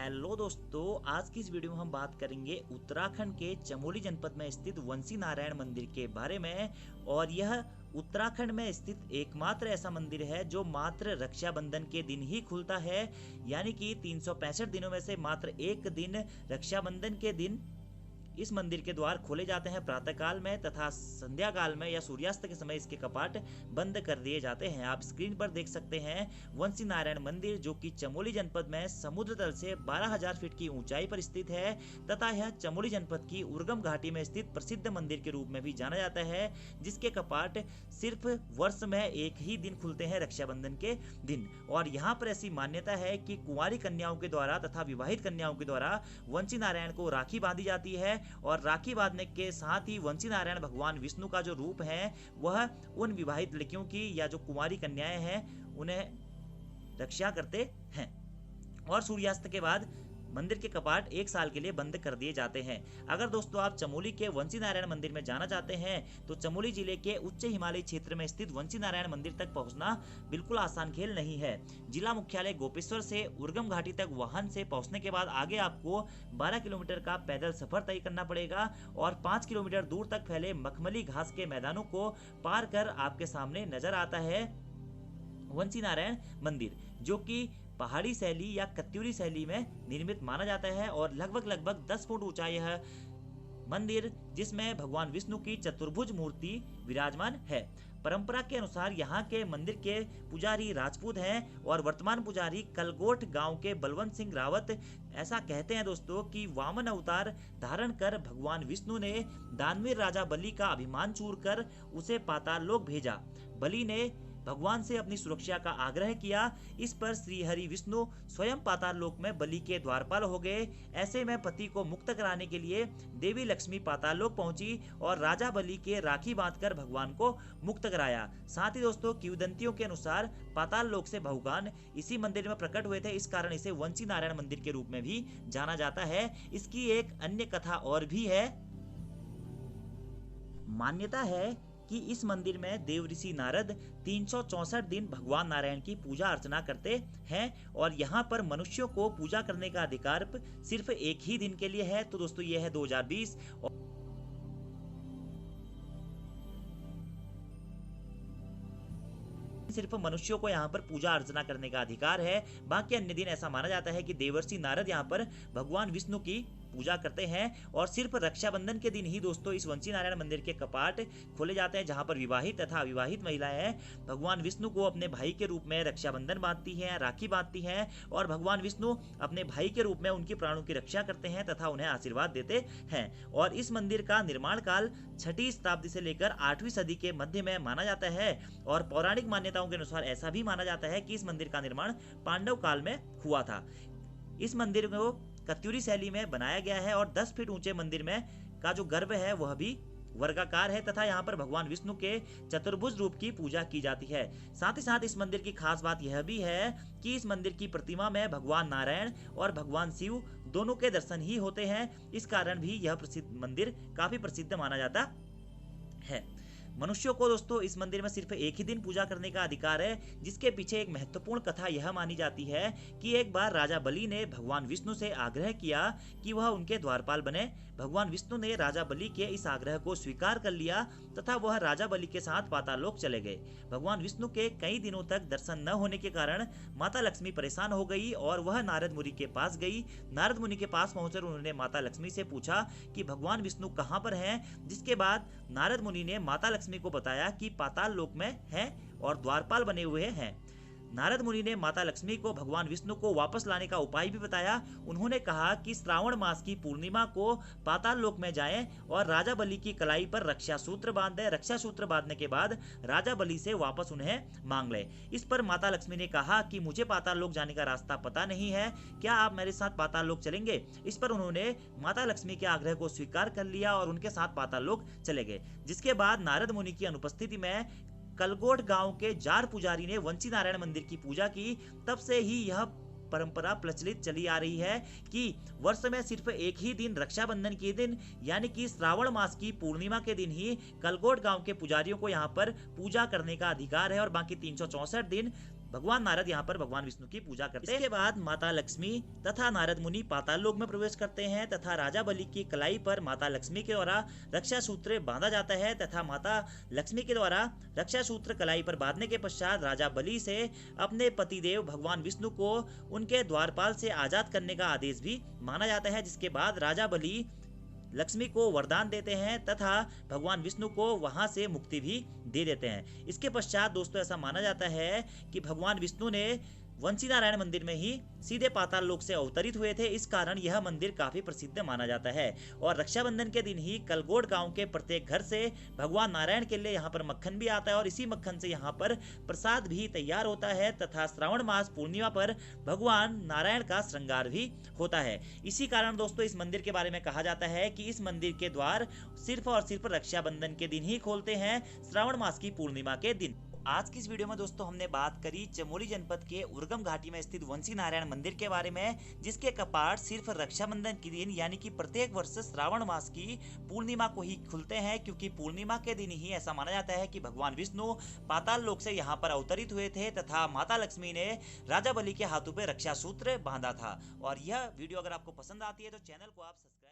Hello दोस्तों, आज की इस वीडियो में हम बात करेंगे उत्तराखंड के चमोली जनपद में स्थित वंशी नारायण मंदिर के बारे में। और यह उत्तराखंड में स्थित एकमात्र ऐसा मंदिर है जो मात्र रक्षाबंधन के दिन ही खुलता है, यानी कि 365 दिनों में से मात्र एक दिन रक्षाबंधन के दिन इस मंदिर के द्वार खोले जाते हैं प्रातः काल में, तथा संध्या काल में या सूर्यास्त के समय इसके कपाट बंद कर दिए जाते हैं। आप स्क्रीन पर देख सकते हैं वंशी नारायण मंदिर, जो कि चमोली जनपद में समुद्र तल से 12,000 फीट की ऊंचाई पर स्थित है, तथा यह चमोली जनपद की उर्गम घाटी में स्थित प्रसिद्ध मंदिर के रूप में भी जाना जाता है, जिसके कपाट सिर्फ वर्ष में एक ही दिन खुलते हैं, रक्षाबंधन के दिन। और यहाँ पर ऐसी मान्यता है कि कुंवारी कन्याओं के द्वारा तथा विवाहित कन्याओं के द्वारा वंशी नारायण को राखी बांधी जाती है, और राखी बांधने के साथ ही वंशी नारायण भगवान विष्णु का जो रूप है वह उन विवाहित लड़कियों की या जो कुंवारी कन्याएं हैं उन्हें रक्षा करते हैं। और सूर्यास्त के बाद मंदिर के कपाट एक साल के लिए बंद कर दिए जाते हैं। अगर दोस्तों आप चमोली के वंशी नारायण मंदिर में जाना चाहते हैं तो चमोली जिले के उच्च हिमालयी क्षेत्र में स्थित वंशी नारायण मंदिर तक पहुंचना बिल्कुल आसान खेल नहीं है। जिला मुख्यालय गोपेश्वर से उर्गम घाटी तक वाहन से पहुंचने के बाद आगे आपको 12 किलोमीटर का पैदल सफर तय करना पड़ेगा, और 5 किलोमीटर दूर तक फैले मखमली घास के मैदानों को पार कर आपके सामने नजर आता है वंशी नारायण मंदिर, जो कि पहाड़ी शैली या कत्यूरी शैली में निर्मित माना जाता है। और लगभग 10 फुट ऊंचा यह मंदिर, जिसमें भगवान विष्णु की चतुर्भुज मूर्ति विराजमान है। परंपरा के अनुसार यहाँ के मंदिर के पुजारी राजपूत हैं, और वर्तमान पुजारी कलगोट गांव के बलवंत सिंह रावत ऐसा कहते हैं दोस्तों कि वामन अवतार धारण कर भगवान विष्णु ने दानवीर राजा बलि का अभिमान चूर कर उसे पाताल लोक भेजा। बलि ने भगवान से अपनी सुरक्षा का आग्रह किया। इस पर श्री हरि विष्णु स्वयं पाताल लोक में बलि के द्वारपाल हो गए। ऐसे में पति को मुक्त कराने के लिए देवी लक्ष्मी पाताल लोक पहुंची और राजा बलि के राखी बांधकर भगवान को मुक्त कराया। साथ ही दोस्तों किंवदंतियों के अनुसार पाताल लोक से भगवान इसी मंदिर में प्रकट हुए थे, इस कारण इसे वंशी नारायण मंदिर के रूप में भी जाना जाता है। इसकी एक अन्य कथा और भी है। मान्यता है कि इस मंदिर में देव ऋषि नारद 364 दिन भगवान नारायण की पूजा अर्चना करते हैं, और यहाँ पर मनुष्यों को पूजा करने का अधिकार सिर्फ एक ही दिन के लिए है। तो दोस्तों ये है 2020। सिर्फ मनुष्यों को यहाँ पर पूजा अर्चना करने का अधिकार है। बाकी अन्य दिन ऐसा माना जाता है कि देवर्षि नारद यहाँ पर भगवान विष्णु की पूजा करते हैं। और सिर्फ रक्षाबंधन के दिन ही दोस्तों इस वंशी नारायण मंदिर के कपाट खोले जाते हैं, जहां पर विवाहित तथा अविवाहित महिलाएं भगवान विष्णु को अपने भाई के रूप में रक्षाबंधन बांधती हैं, राखी बांधती हैं, और भगवान विष्णु अपने भाई के रूप में उनकी प्राणों की रक्षा करते हैं तथा उन्हें आशीर्वाद देते हैं। और इस मंदिर का निर्माण काल 6वीं शताब्दी से लेकर 8वीं सदी के मध्य में माना जाता है। और पौराणिक मान्यताओं के अनुसार ऐसा भी माना जाता है कि इस मंदिर का निर्माण पांडव काल में हुआ था। इस मंदिर को कत्यूरी शैली में बनाया गया है, और 10 फीट ऊंचे मंदिर में का जो गर्भ है वह भी वर्गाकार है, तथा यहाँ पर भगवान विष्णु के चतुर्भुज रूप की पूजा की जाती है। साथ ही साथ इस मंदिर की खास बात यह भी है कि इस मंदिर की प्रतिमा में भगवान नारायण और भगवान शिव दोनों के दर्शन ही होते हैं। इस कारण भी यह प्रसिद्ध मंदिर काफी प्रसिद्ध माना जाता है। मनुष्यों को दोस्तों इस मंदिर में सिर्फ एक ही दिन पूजा करने का अधिकार है, जिसके पीछे एक महत्वपूर्ण कथा यह मानी जाती है कि एक बार राजा बलि ने भगवान विष्णु से आग्रह किया कि वह उनके द्वारपाल बने। भगवान विष्णु ने राजा बलि के इस आग्रह को स्वीकार कर लिया तथा वह राजा बलि के साथ पाताल लोक चले गए। भगवान विष्णु के कई दिनों तक दर्शन न होने के कारण माता लक्ष्मी परेशान हो गई और वह नारद मुनि के पास गई। नारद मुनि के पास पहुंचकर उन्होंने माता लक्ष्मी से पूछा कि भगवान विष्णु कहाँ पर हैं, जिसके बाद नारद मुनि ने माता लक्ष्मी को बताया कि पाताल लोक में हैं और द्वारपाल बने हुए हैं। नारद मुनि ने माता लक्ष्मी को भगवान विष्णु को वापस लाने का उपाय भी बताया। उन्होंने कहा कि श्रावण मास की पूर्णिमा को पाताल लोक में जाएं और राजा बलि की कलाई पर रक्षा सूत्र बांध दें। रक्षा सूत्र बांधने के बाद राजा बलि से वापस उन्हें मांग ले। इस पर माता लक्ष्मी ने कहा कि मुझे पाताल लोक जाने का रास्ता पता नहीं है, क्या आप मेरे साथ पाताल लोक चलेंगे? इस पर उन्होंने माता लक्ष्मी के आग्रह को स्वीकार कर लिया और उनके साथ पाताल लोक चले गए। जिसके बाद नारद मुनि की अनुपस्थिति में कलगोट गांव के जार पुजारी ने वंशी नारायण मंदिर की पूजा की। तब से ही यह परंपरा प्रचलित चली आ रही है कि वर्ष में सिर्फ एक ही दिन रक्षाबंधन के दिन यानी कि श्रावण मास की पूर्णिमा के दिन ही कलगोट गांव के पुजारियों को यहाँ पर पूजा करने का अधिकार है, और बाकी 364 दिन भगवान नारद यहाँ पर भगवान विष्णु की पूजा करते हैं। इसके बाद माता लक्ष्मी तथा नारद मुनि पाताल लोक में प्रवेश करते हैं तथा राजा बलि की कलाई पर माता लक्ष्मी के द्वारा रक्षा सूत्र बांधा जाता है तथा माता लक्ष्मी के द्वारा रक्षा सूत्र कलाई पर बांधने के पश्चात राजा बलि से अपने पतिदेव भगवान विष्णु को उनके द्वारपाल से आजाद करने का आदेश भी माना जाता है, जिसके बाद राजा बलि लक्ष्मी को वरदान देते हैं तथा भगवान विष्णु को वहां से मुक्ति भी दे देते हैं। इसके पश्चात दोस्तों ऐसा माना जाता है कि भगवान विष्णु ने वंशी नारायण मंदिर में ही सीधे पाताल लोक से अवतरित हुए थे, इस कारण यह मंदिर काफी प्रसिद्ध माना जाता है। और रक्षाबंधन के दिन ही कलगोड गांव के प्रत्येक घर से भगवान नारायण के लिए यहाँ पर मक्खन भी आता है और इसी मक्खन से यहाँ पर प्रसाद भी तैयार होता है तथा श्रावण मास पूर्णिमा पर भगवान नारायण का श्रृंगार भी होता है। इसी कारण दोस्तों इस मंदिर के बारे में कहा जाता है कि इस मंदिर के द्वार सिर्फ और सिर्फ रक्षाबंधन के दिन ही खोलते हैं, श्रावण मास की पूर्णिमा के दिन। आज की इस वीडियो में दोस्तों हमने बात करी चमोली जनपद के उर्गम घाटी में स्थित वंशी नारायण मंदिर के बारे में, जिसके कपाट सिर्फ रक्षाबंधन के दिन यानी कि प्रत्येक वर्ष श्रावण मास की पूर्णिमा को ही खुलते हैं, क्योंकि पूर्णिमा के दिन ही ऐसा माना जाता है कि भगवान विष्णु पाताल लोक से यहाँ पर अवतरित हुए थे तथा माता लक्ष्मी ने राजा बलि के हाथों पे रक्षा सूत्र बांधा था। और यह वीडियो अगर आपको पसंद आती है तो चैनल को आप सब्सक्राइब